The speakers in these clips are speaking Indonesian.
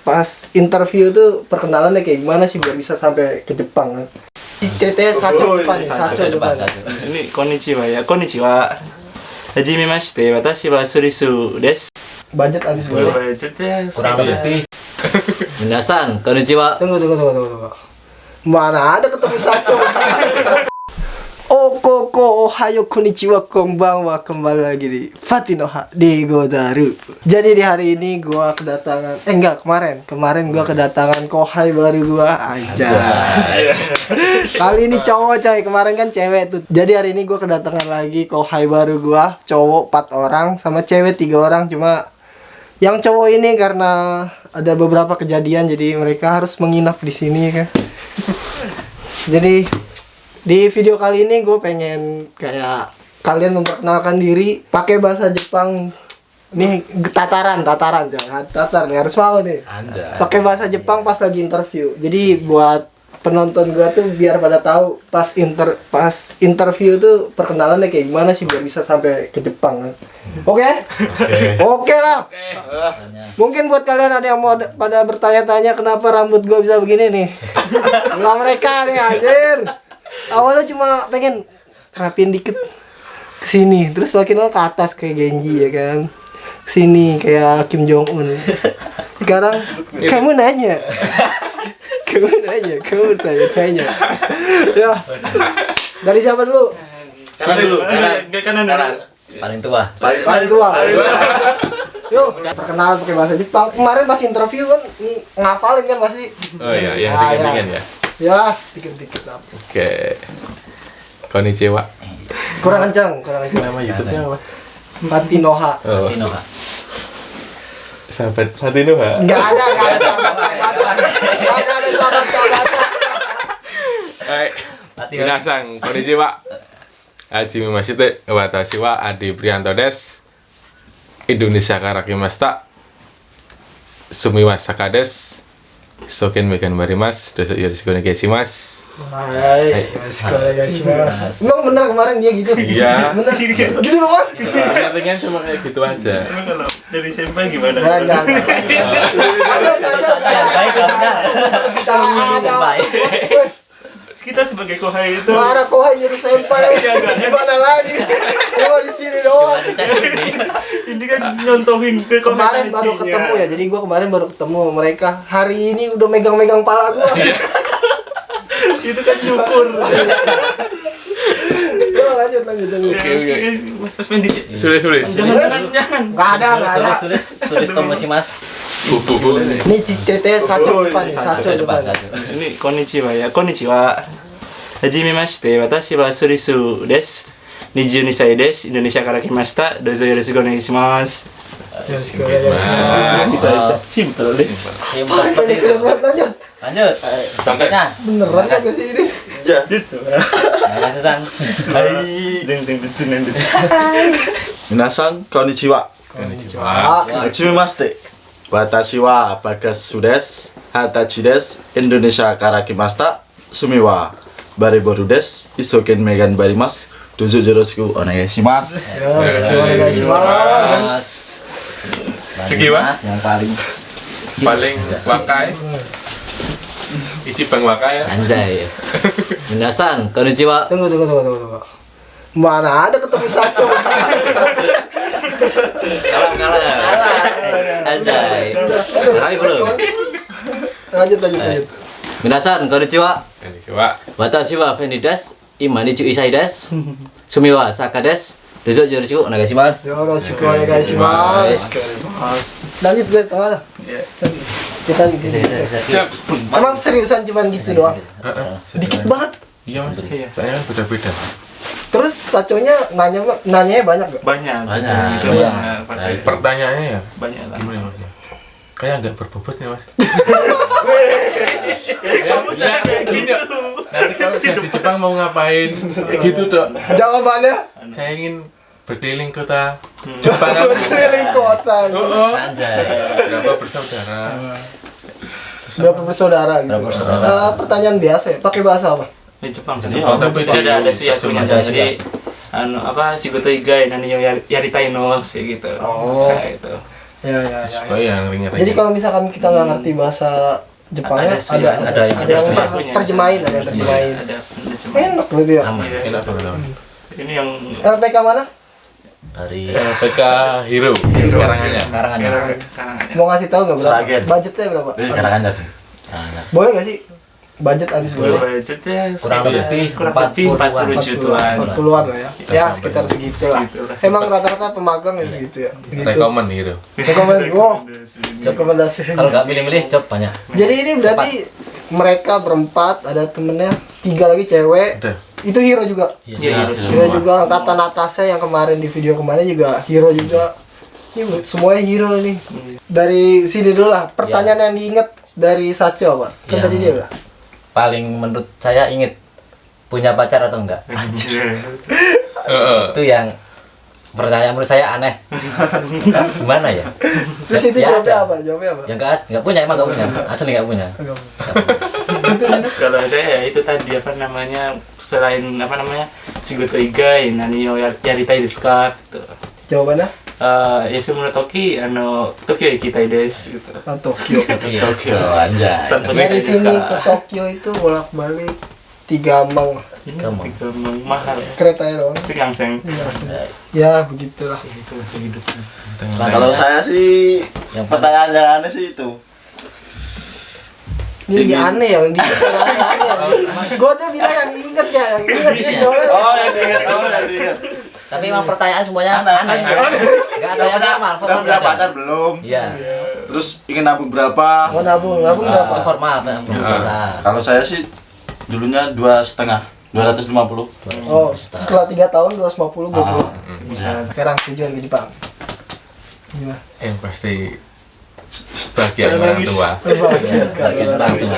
pas interview tuh perkenalannya kayak gimana sih biar bisa sampai ke Jepang kan? Ceritanya Sacho depan, Sacho depan. Ini konnichiwa ya, konnichiwa. Hajimemashite, watashi wa Surisu desu. Budget habis boleh. Budgetnya Kurang lebih. Minasan, konnichiwa. Tunggu. Mana ada ketemu Sacho? Okoko, ohayo, konnichiwa, konbanwa. Kembali lagi di Fatinoha de Gozaru. Jadi di hari ini gua kedatangan kemarin gua kedatangan kohai baru gua aja. Kali ini cowok coy, kemarin kan cewek tuh. Jadi hari ini gua kedatangan lagi kohai baru gua, cowok 4 orang sama cewek 3 orang. Cuma yang cowok ini karena ada beberapa kejadian jadi mereka harus menginap di sini kan. Jadi di video kali ini gue pengen kayak kalian memperkenalkan diri pakai bahasa Jepang. Nih tataran jangan tatar nih, harus mau nih. Pakai bahasa Jepang pas lagi interview. Jadi buat penonton gue tuh biar pada tahu pas interview tuh perkenalannya kayak gimana sih biar bisa sampai ke Jepang kan. Oke lah. Mungkin buat kalian ada yang mau pada bertanya-tanya kenapa rambut gue bisa begini nih. Nah mereka nih anjir. Awalnya cuma pengen rapiin dikit ke sini, terus makin ke atas kayak Genji ya kan. Sini kayak Kim Jong Un. Sekarang kamu nanya. kamu tanya. Ya. Dari siapa dulu? Kanan. Paling tua. Paling tua. Yuk, perkenalan pakai bahasa Jepang. Kemarin pas interview kan ngafalin kan pasti. Oh iya, yang dingin-dingin ya. Ya, dikit-dikit lah. Oke. Konnichiwa. Kurang kencang. Nama YouTube-nya apa? Fatinoha. Oh, Tinoha. sahabat Fatinoha. Enggak ada sahabat-sahabatan. Enggak ada sahabat-sahabatan. Hai. Minasan, konnichiwa. Hajimemashite, watashi wa Adi Prianto desu. Indonesia karakimashita. Sumiwa Saka desu. Soken megan barimas, dosa yoroshiku onegaishimasu. Hai, mas. Emang bener kemarin dia gitu? Iya. Bener gitu doang? Pengen cuma kayak gitu aja. Kalau dari senpai gimana? Enggak. Kita sebagai kohai itu Marah kohai jadi senpai. Gimana lagi? Cuma di sini doang. ini kan nyontohin ke Kemarin baru ketemu ya. Jadi gua kemarin baru ketemu sama mereka. Hari ini udah megang-megang pala gua. Itu kan nyukur. Yo, lanjut. Oke. Mas Mendi. Sulit. Jangan. Enggak ada. Sulis tomoshimasu. Bu. Ini ceritanya Sacho depan. Ini konnichiwa ya, konnichiwa. Hajimemashite, watashi wa Surisu desu. 22 歳です。Indonesiaから来ました。どうぞよろしくお願いします。よろしくお願いします。Simpleです。Seperti itu. Lanjut. Lanjut. Tongkatnya. Beneran kagak sih ini? Jutsu. Nggak susah. Zenzen betsu nan desu. 皆さんこんにちは。はじめまして。私はバカスです。20歳です。インドネシアから来ました。趣味はバレーボールです。一生懸命頑張ります。どうぞよろしくお願いします。よろしくお願いします。 Sekiwa? Yang paling Wakai. Ichiban Wakai. anjay. Minasan, konnichiwa. Tunggu. Mana ada ketemu Sacho? Kalah. Anjay. Rapi belum? Lanjut. Minasan, konnichiwa. Konnichiwa. Watashi wa Fendi desu. Imani Isai desu. Sumiwa Saka desu. Dozo yoroshiku onegaishimasu. Yoroshiku onegaishimasu. Lanjut gue kemana? Kita gitu. Siap. Emang seriusan cuman gitu doang? Dikit banget. Iya mas. Soalnya beda-beda. Terus Sachonya nanyanya banyak gak? Banyak. Pertanyaannya ya Banyak lah. gimana mas? Kayak agak berbobot ya mas. Ya, kayak Gini dok. Nanti kalau saya di Jepang mau ngapain? Kayak gitu dok. Jawabannya Saya ingin berkeliling kota Jepang. berkeliling kota. Anjay. Berapa bersaudara? Berapa bersaudara gitu? Berapa bersaudara? Pertanyaan biasa ya. Pakai bahasa apa? Di Jepang sih. Oh, tapi ada di- suyakunya. Suyaku. Jadi shigoto igai nani yo yaritai no sih gitu. Oh. Kayak itu. Ya. Oh yang ringan-ringan. Jadi kalau misalkan kita nggak ngerti bahasa Jepangnya Ada sih, ada yang terjemahin, ada yang terjemahin. Ada terjemahin. Enak loh dia. Aman. Iya. Enak banget. Ini yang LPK mana? Dari PK Hero Karanganyar. Karanganyar. karangannya. Mau ngasih tahu nggak berapa? Seragen. Budgetnya berapa? Karanganyar. Karanganyar. Boleh nggak sih? Budget habis boleh. Budgetnya Kurang sekitar- lebih kurang lebih 40 jutaan. 40-an lah ya. Ya sampai sekitar segitu lah. segitu lah. Emang rata-rata pemagang ya segitu ya. Segitu. Rekomen Hero. Rekomendasi. Wow. Rekomendasi. Kalau nggak milih-milih job banyak. Jadi ini berarti mereka berempat, ada temennya 3 lagi cewek. Udah. Itu hero juga. Iya, Hero juga kata Natasha yang kemarin di video kemarin juga hero juga. Ini semuanya hero nih. Dari sini dulu lah. Pertanyaan yang diingat dari Sacho apa? Kan Yang tadi dia udah. Paling menurut saya inget punya pacar atau enggak? Heeh. Itu yang pertanyaan menurut saya aneh. Gimana ya? Terus itu Ya, jawabnya ada. apa? Jawabnya apa? Ya enggak punya, emang enggak punya. Asli enggak punya. Kalau saya ya itu tadi apa namanya, selain apa namanya Shigoto Igai nani o yaritai desu ka gitu. Jawabannya? Yasumu no toki Tokyo ikitai desu gitu. Ah, Tokyo. Iya. Tokyo anjay. Santai Dari desu sini ka. ke Tokyo itu bolak-balik 3 mang Tiga mahal ya. keretanya doang. Segangseng. Ya begitulah. Itulah kehidupan. Nah, kalau saya sih Yang pertanyaan yang aneh sih itu. Ini aneh yang di aneh. Gua tuh bilang yang inget ya, yang inget dia jawabnya. Yang diingat, yang diingat. Tapi emang pertanyaan semuanya aneh. Enggak ada yang normal, Udah formal punya nggak ada. pacar belum? Iya. Terus ingin nabung berapa? Mau nabung berapa? Formal, biasa. Kalau saya sih dulunya 2,5, 250. Oh, setelah 3 tahun 250 gue Ah, Bisa. Sekarang tujuan ke Jepang. Gimana? Yang pasti bagian orang tua. Lagi senang tuh.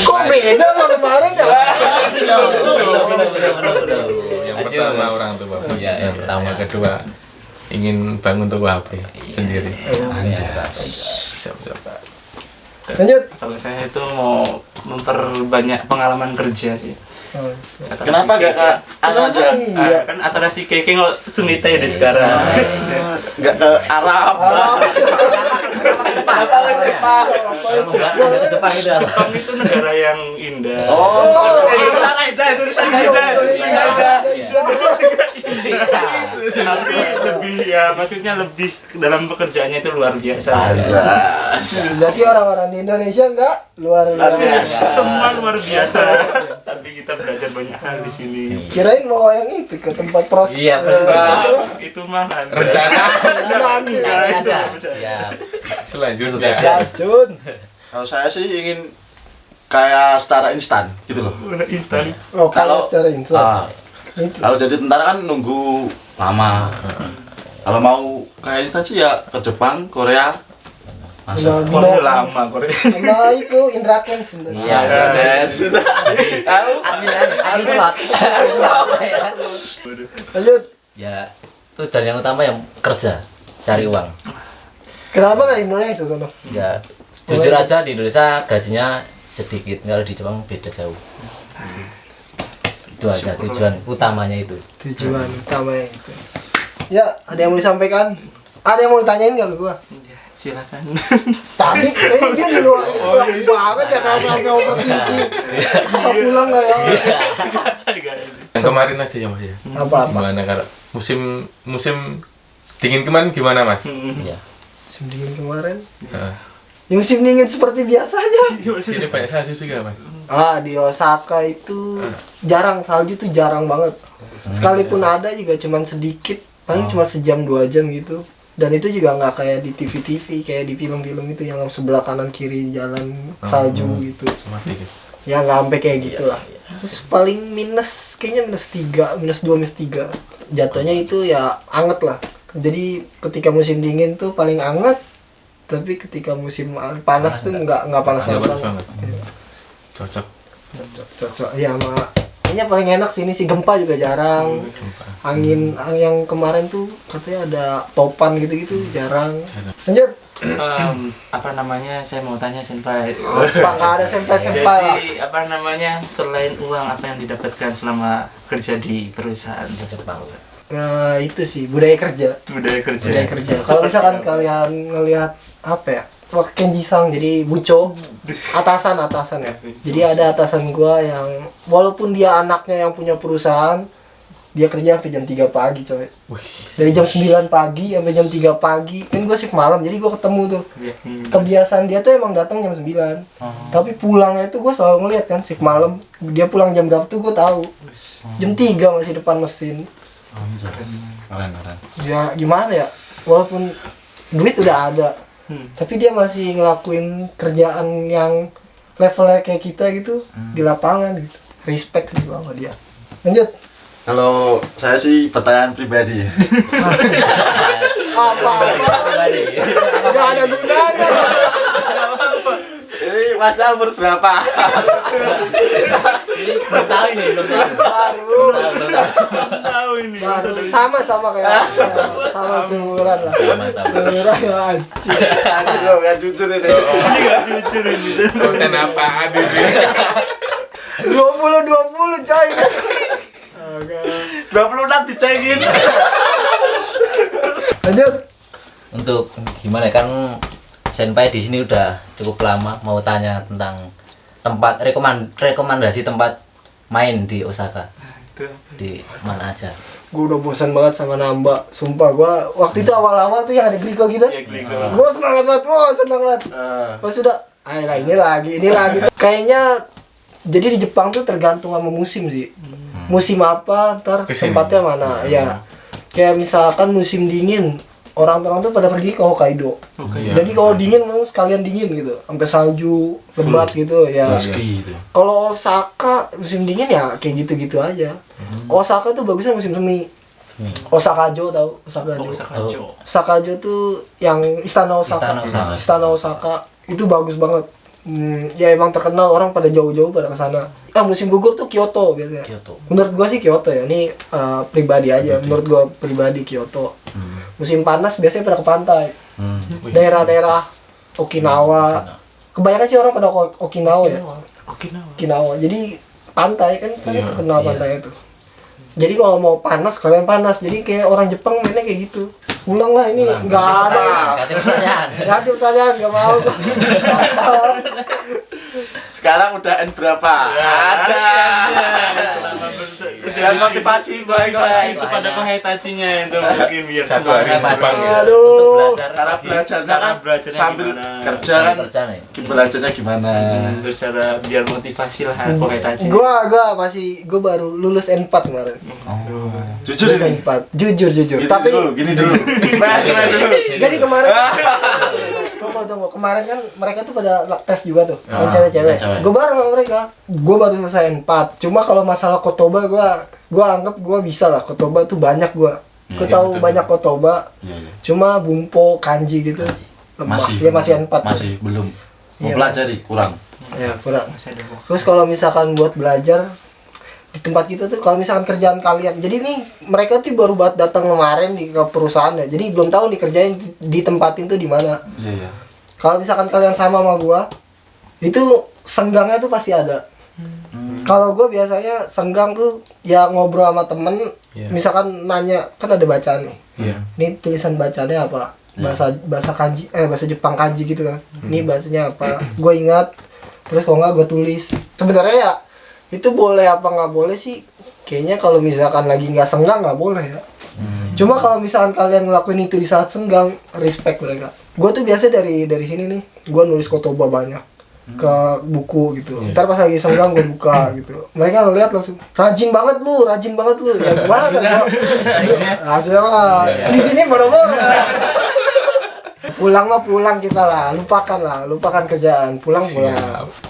Kok beda sama kemarin ya? Yang pertama orang tua. Iya, yang pertama. Yang kedua ingin bangun toko HP sendiri. Siap-siap. Lanjut. Kalau saya itu mau memperbanyak pengalaman kerja sih. Oh, Kenapa gak ke anu aja? Iya. Kan atarasi keke ngo sumita ya di sekarang. Gak ke Arab? Kenapa ke Jepang? Ada ke Jepang itu apa? Jepang itu negara yang indah. Oh, Indonesia indah, Indonesia indah, Indonesia indah. Tapi lebih ya, maksudnya lebih dalam pekerjaannya itu luar biasa. Berarti orang-orang di Indonesia enggak luar biasa. Semua luar biasa. Tapi kita belajar banyak hal di sini. Kirain mau yang itu ke tempat proses. Iya, Itu mah ada. Rencana Nanti aja. Siap. selanjutnya. Lanjut. Kalau saya sih ingin kayak secara instan gitu loh. Instan. Oh, kalau Kalau- secara instan. Ah, Itu. kalau jadi tentara kan nunggu lama. Kalau mau kayak instan sih ya ke Jepang, Korea. Sama Masa? Korea lama Korea. Sama itu Indra Ken sebenarnya. Iya. Sudah. Tahu? Amin telat. Lanjut. Ya, itu dan yang utama yang kerja, cari uang. Kenapa nggak Indonesia sono? Ya, jujur aja di Indonesia gajinya sedikit, kalau di Jepang beda jauh. Itu aja tujuan utamanya itu. Tujuan utamanya itu. Ya, ada yang mau disampaikan? Ada yang mau ditanyain nggak ke gua? Silakan. Tadi, dia di luar banget ya karena sampai overthinking. Bisa pulang nggak ya? Yang kemarin aja ya Mas ya. Apa-apa? Gimana kalau musim dingin kemarin gimana Mas? Iya. Musim dingin kemarin. Heeh. Ya musim dingin seperti biasa aja. Sini banyak salju juga Mas. Ah, di Osaka itu jarang, salju tuh jarang banget. Sekalipun ada juga cuman sedikit, paling cuma sejam 2 jam gitu. Dan itu juga nggak kayak di TV-TV, kayak di film-film itu yang sebelah kanan kiri jalan salju gitu. Cuma dikit. Ya nggak sampai kayak gitu lah. Terus paling minus, kayaknya -3, -2, -3. Jatuhnya itu ya anget lah. Jadi ketika musim dingin tuh paling anget, tapi ketika musim panas tuh nggak panas-panas Nggak banget. banget. Cocok. Cocok ya sama kayaknya paling enak sini sih, gempa juga jarang. Angin yang kemarin tuh katanya ada topan gitu-gitu jarang. Lanjut. Apa namanya, saya mau tanya senpai. Pak nggak ada senpai lah. Jadi apa namanya, selain uang apa yang didapatkan selama kerja di perusahaan Di Jepang. itu sih budaya kerja. Budaya kerja. Budaya kerja. Kalau misalkan kalian ngelihat apa ya? Waktu Kenji-sang jadi buco, atasan ya. Jadi ada atasan gua yang walaupun dia anaknya yang punya perusahaan, dia kerja sampai jam 3 pagi coy. Dari jam 9 pagi sampai jam 3 pagi. Kan gua shift malam, jadi gua ketemu tuh. Kebiasaan dia tuh emang datang jam 9. Tapi pulangnya itu gua selalu ngeliat kan shift malam. Dia pulang jam berapa tuh gua tahu. Jam 3 masih depan mesin. Keren. Ya gimana ya? Walaupun duit udah ada, tapi dia masih ngelakuin kerjaan yang levelnya kayak kita gitu di lapangan gitu. Respect sih sama dia. Lanjut. Kalau saya sih pertanyaan pribadi. Apa? Gak ada gunanya. Ini Masnya umur berapa? Ini belum tahu ini, belum tahu. Baru. Tahu ini. Sama kayak sama seumuran lah. Sama-sama. Seumuran ya anjing. Anjir lo, gak jujur ini. Ini gak jujur ini. Konten apaan ini? 20 coy. 26 dicengin. Lanjut. Untuk gimana kan Senpai di sini udah cukup lama, mau tanya tentang tempat rekomendasi tempat main di Osaka. Di mana aja? Gue udah bosan banget sama Namba. Sumpah gua waktu itu awal-awal tuh yang ada Griko gitu. Iya, Griko. Gue semangat banget, senang banget. Pas sudah, ayolah ini lagi. Kayaknya jadi di Jepang tuh tergantung sama musim sih. Musim apa, ntar Kesini. tempatnya mana. Ya, kayak misalkan musim dingin, orang-orang tuh pada pergi ke Hokkaido. Jadi kalau dingin, sekalian dingin gitu, sampai salju, lebat gitu ya. Ski itu. Kalau Osaka musim dingin ya kayak gitu-gitu aja. Osaka tuh bagusnya musim semi. Osakajo tau? Osakajo. Osakajo tuh yang Istana Osaka. Istana Osaka itu bagus banget. Ya emang terkenal, orang pada jauh-jauh pada kesana. Musim gugur tuh Kyoto biasanya. Menurut gua sih Kyoto ya. Ini pribadi aja. Menurut gua pribadi Kyoto. Musim panas biasanya pada ke pantai. Daerah-daerah Okinawa. Kebanyakan sih orang pada Okinawa ya. Okinawa. Jadi pantai kan terkenal pantai itu. Jadi kalau mau panas kalian panas. Jadi kayak orang Jepang mainnya kayak gitu. Pulang lah ini nggak ada. Ganti pertanyaan nggak mau. Sekarang udah N berapa? Ada. Jangan motivasi baik-baik. Kepada Kohetachinya itu mungkin biar Satu hari semangat. Jepang ya. Aduh. Cara belajarnya Cara kan belajarnya sambil gimana? kerja kan belajarnya gimana? Terus ada biar motivasi lah Kohetachi. Gua baru lulus N4 kemarin. Jujur Lulus ini. N4. Jujur. Tapi Gini dulu. jadi kemarin tunggu. Kemarin kan mereka tuh pada tes juga tuh. Yang cewek-cewek. cewek. Gue bareng sama mereka. Gue baru selesai N4. Cuma kalau masalah kotoba gua anggap gua bisa lah. Kotoba tuh banyak gua. Gue tahu banyak kotoba. Iya. Cuma bumpo, kanji gitu. Lemah. Ya masih N4. Masih belum. Mau Iya, pelajari kurang. Ya, kurang. Masih ada waktu. Terus kalau misalkan buat belajar di tempat kita tuh, kalau misalkan kerjaan kalian, jadi nih mereka tuh baru datang kemarin ke perusahaan ya, jadi belum tahu nih kerjain ditempatin tuh di mana. Iya. Kalau misalkan kalian sama gua, itu senggangnya tuh pasti ada. Kalau gua biasanya senggang tuh ya ngobrol sama temen, misalkan nanya, kan ada bacaan nih. Ini tulisan bacanya apa? Bahasa kanji, bahasa Jepang kanji gitu kan. Ini bahasanya apa? Gue ingat. Terus kalau nggak gue tulis. Sebenarnya ya itu boleh apa nggak boleh sih? Kayaknya kalau misalkan lagi nggak senggang nggak boleh ya. Cuma kalau misalkan kalian ngelakuin itu di saat senggang, respect mereka. Gue tuh biasa dari sini nih, gue nulis kotoba banyak ke buku gitu. Ntar pas lagi senggang gue buka gitu. Mereka ngeliat langsung, rajin banget lu. Ya gimana kan? Hasilnya mah di sini boro-boro. Pulang kita lah, lupakan kerjaan, pulang.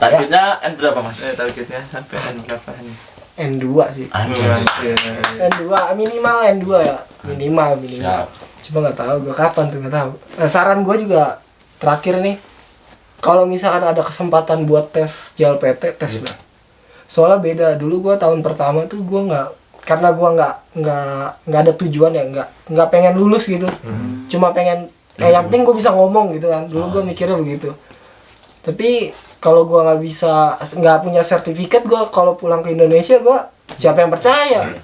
Targetnya N berapa mas? Targetnya sampai N berapa nih? N2 sih. Anjir. N2 minimal N2 ya, minimal. Siap. Cuma nggak tahu gue kapan tuh, nggak tahu. Saran gue juga terakhir nih, kalau misalkan ada kesempatan buat tes JLPT, tes lah. Soalnya beda, dulu gue tahun pertama tuh gue karena gue nggak ada tujuan ya, nggak pengen lulus gitu, cuma pengen yang penting gue bisa ngomong gitu kan. Dulu gue mikirnya begitu. Tapi kalau gue nggak punya sertifikat, gue kalau pulang ke Indonesia gue siapa yang percaya?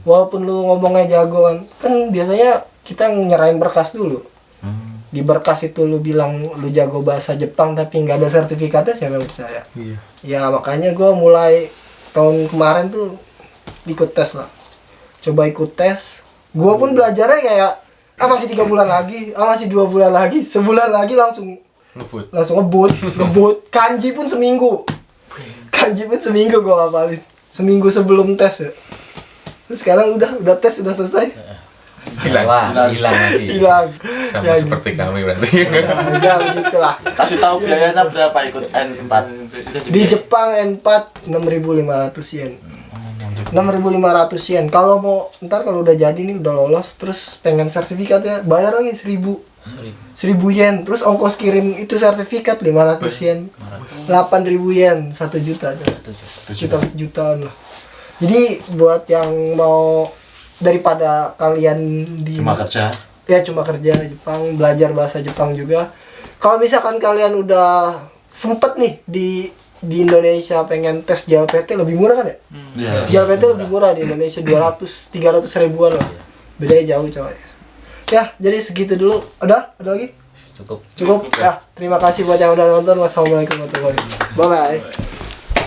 walaupun lu ngomongnya jago kan biasanya kita nyerahin berkas dulu. Di berkas itu lu bilang lu jago bahasa Jepang tapi nggak ada sertifikatnya, siapa yang percaya? Iya. Ya makanya gue mulai tahun kemarin tuh ikut tes lah, coba ikut tes. Gue pun belajarnya kayak masih 3 bulan lagi, masih 2 bulan lagi, sebulan lagi langsung ngebut. Kanji pun seminggu gue ngapalin, seminggu sebelum tes ya. Terus sekarang udah tes, udah selesai. hilang lagi. Hilang. Sama Ya, seperti kami berarti. Ya begitulah. Kasih tahu biayanya berapa ikut N4? Di Jepang N4 6.500 yen. 6.500 yen. Kalau mau ntar kalau udah jadi nih, udah lolos terus pengen sertifikatnya, bayar lagi 1.000 yen. Terus ongkos kirim itu sertifikat 500 yen. 8.000 yen, 1 juta. Sekitar sejutaan lah. Jadi buat yang mau, daripada kalian Cuma kerja. Ya cuma kerja di Jepang, belajar bahasa Jepang juga. Kalau misalkan kalian udah sempet nih di Indonesia pengen tes JLPT, lebih murah kan ya? JLPT lebih murah di Indonesia, 200-300 ribuan lah. Bedanya jauh coy. Ya, jadi segitu dulu. Ada lagi? Cukup. Cukup. Ya, terima kasih buat yang udah nonton. Wassalamualaikum warahmatullahi wabarakatuh. Bye bye.